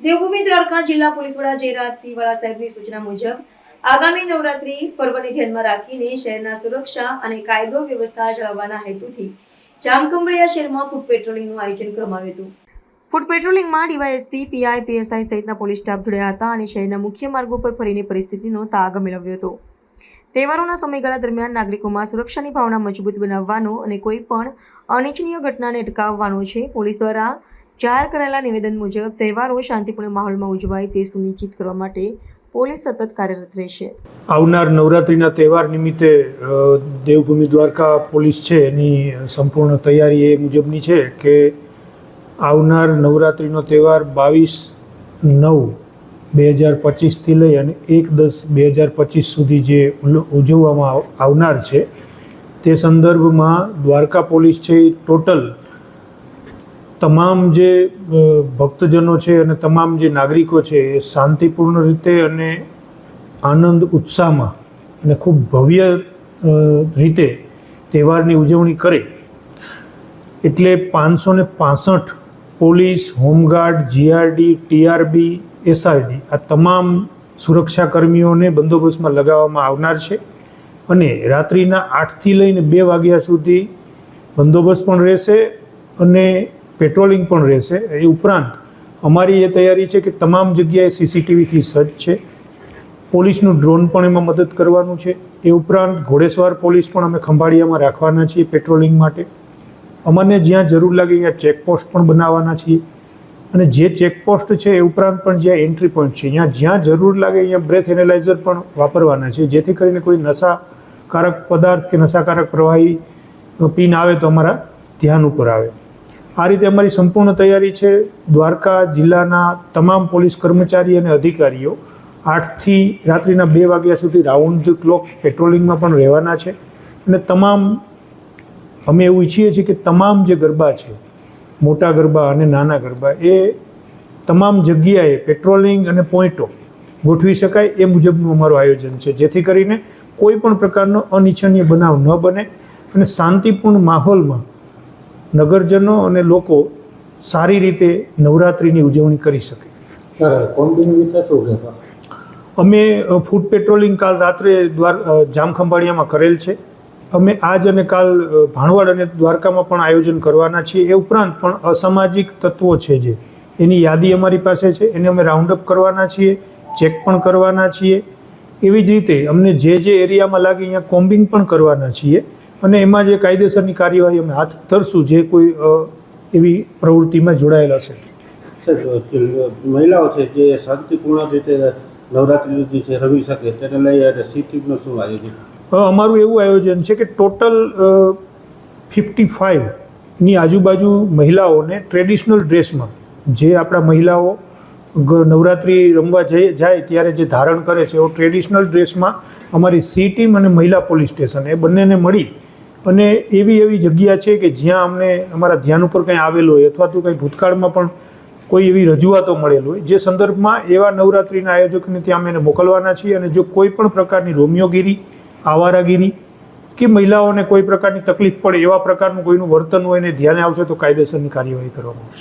દેવભૂમિ દ્વારકા જિલ્લા પોલીસ વડા જયરાજસિંહ વાળા સાહેબની સૂચના મુજબ આગામી નવરાત્રી પર્વને ધ્યાનમાં રાખીને શહેરના સુરક્ષા અને કાયદો વ્યવસ્થા જાળવવાના હેતુથી જામખંભાળિયા શહેરમાં ફૂટ પેટ્રોલિંગનું આયોજન કરવામાં આવ્યું હતું। ફૂટ પેટ્રોલિંગમાં ડીવાયએસપી, પીઆઈ, પીએસઆઈ સહિતના પોલીસ સ્ટાફ જોડાયા હતા અને શહેરના મુખ્ય માર્ગો પર ફરીને પરિસ્થિતિનો તાગ મેળવ્યો હતો। તહેવારોના સમયગાળા દરમિયાન નાગરિકોમાં સુરક્ષાની ભાવના મજબૂત બનાવવાનો અને કોઈ પણ અનિચ્છનીય ઘટનાને અટકાવવાનો છે। પોલીસ દ્વારા જાહેર કરાયેલા નિવેદન મુજબ તહેવારો શાંતિપૂર્ણ માહોલમાં ઉજવાય તે સુનિશ્ચિત કરવા માટે પોલીસ સતત કાર્યરત રહેશે। આવનાર નવરાત્રિના તહેવાર નિમિત્તે દેવભૂમિ દ્વારકા પોલીસ છે એની સંપૂર્ણ તૈયારી એ મુજબની છે કે આવનાર નવરાત્રિનો તહેવાર 22/9/2025થી લઈ અને 1/10/2025 સુધી જે ઉજવવામાં આવનાર છે તે સંદર્ભમાં દ્વારકા પોલીસ છે એ ટોટલ તમામ જે ભક્તજનો છે અને તમામ જે નાગરિકો છે એ શાંતિપૂર્ણ રીતે અને આનંદ ઉત્સાહમાં અને ખૂબ ભવ્ય રીતે તહેવારની ઉજવણી કરે એટલે 565 police, home guard, GRD, TRB, SRD આ તમામ સુરક્ષાકર્મીઓને બંદોબસ્તમાં લગાવવામાં આવનાર છે અને રાત્રિના 8થી લઈને 2 વાગ્યા સુધી બંદોબસ્ત પણ રહેશે અને પેટ્રોલિંગ પણ રહેશે। એ ઉપરાંત અમારી એ તૈયારી છે કે તમામ જગ્યાએ સીસીટીવીથી સજ્જ છે। પોલીસનું ડ્રોન પણ એમાં મદદ કરવાનું છે। એ ઉપરાંત ઘોડેસવાર પોલીસ પણ અમે ખંભાળિયામાં રાખવાના છીએ પેટ્રોલિંગ માટે। અમને જ્યાં જરૂર લાગે ત્યાં ચેકપોસ્ટ પણ બનાવવાના છીએ અને જે ચેકપોસ્ટ છે એ ઉપરાંત પણ જ્યાં એન્ટ્રી પોઈન્ટ છે જ્યાં જરૂર લાગે ત્યાં બ્રેથ એનાલાઇઝર પણ વાપરવાના છે જેથી કરીને કોઈ નશાકારક પદાર્થ કે નશાકારક પ્રવાહી પીને આવે તો અમારા ધ્યાન ઉપર આવે। આ રીતે અમારી સંપૂર્ણ તૈયારી છે। દ્વારકા જિલ્લાના તમામ પોલીસ કર્મચારી અને અધિકારીઓ 8થી રાત્રિના 2 વાગ્યા સુધી રાઉન્ડ ધ ક્લોક પેટ્રોલિંગમાં પણ રહેવાના છે અને તમામ અમે એવું ઈચ્છીએ છીએ કે તમામ જે ગરબા છે મોટા ગરબા અને નાના ગરબા એ તમામ જગ્યાએ પેટ્રોલિંગ અને પોઈન્ટો ગોઠવી શકાય એ મુજબનું અમારું આયોજન છે જેથી કરીને કોઈ પણ પ્રકારનો અનિચ્છનીય બનાવ ન બને અને શાંતિપૂર્ણ માહોલમાં નગરજનો અને લોકો સારી રીતે નવરાત્રિની ઉજવણી કરી શકે। કોમ્બિંગ વિશે શું કહેશો? અમે ફૂટ પેટ્રોલિંગ કાલ રાત્રે જામખંભાળિયામાં કરેલ છે। અમે આજ અને કાલ ભાણવડ અને દ્વારકામાં પણ આયોજન કરવાના છીએ। એ ઉપરાંત પણ અસામાજિક તત્વો છે જે એની યાદી અમારી પાસે છે એને અમે રાઉન્ડ અપ કરવાના છીએ, ચેક પણ કરવાના છીએ। એવી જ રીતે અમને જે એરિયામાં લાગે અહીંયા કોમ્બિંગ પણ કરવાના છીએ અને એમાં જે કાયદેસરની કાર્યવાહી અમે હાથ ધરશું જે કોઈ એવી પ્રવૃત્તિમાં જોડાયેલા છે। મહિલાઓ છે જે શાંતિપૂર્ણ રીતે નવરાત્રિ છે રમી શકે તેને લઈ અને સીટીનું શું આયોજન? અમારું એવું આયોજન છે કે ટોટલ 55ની આજુબાજુ મહિલાઓને ટ્રેડિશનલ ડ્રેસમાં જે આપણા મહિલાઓ નવરાત્રિ રમવા જાય ત્યારે જે ધારણ કરે છે એવો ટ્રેડિશનલ ડ્રેસમાં અમારી સી ટીમ અને મહિલા પોલીસ સ્ટેશન એ બંનેને મળી અને એવી જગ્યા છે કે જ્યાં અમને અમારા ધ્યાન ઉપર કંઈ આવેલું હોય અથવા તો કંઈ ભૂતકાળમાં પણ કોઈ એવી રજૂઆતો મળેલ હોય જે સંદર્ભમાં એવા નવરાત્રિના આયોજકને ત્યાં અમે એને મોકલવાના છીએ અને જો કોઈ પણ પ્રકારની રોમિયોગીરી, આવારાગીરી કે મહિલાઓને કોઈ પ્રકારની તકલીફ પડે એવા પ્રકારનું કોઈનું વર્તન હોય એને ધ્યાને આવશે તો કાયદેસરની કાર્યવાહી કરવામાં આવશે।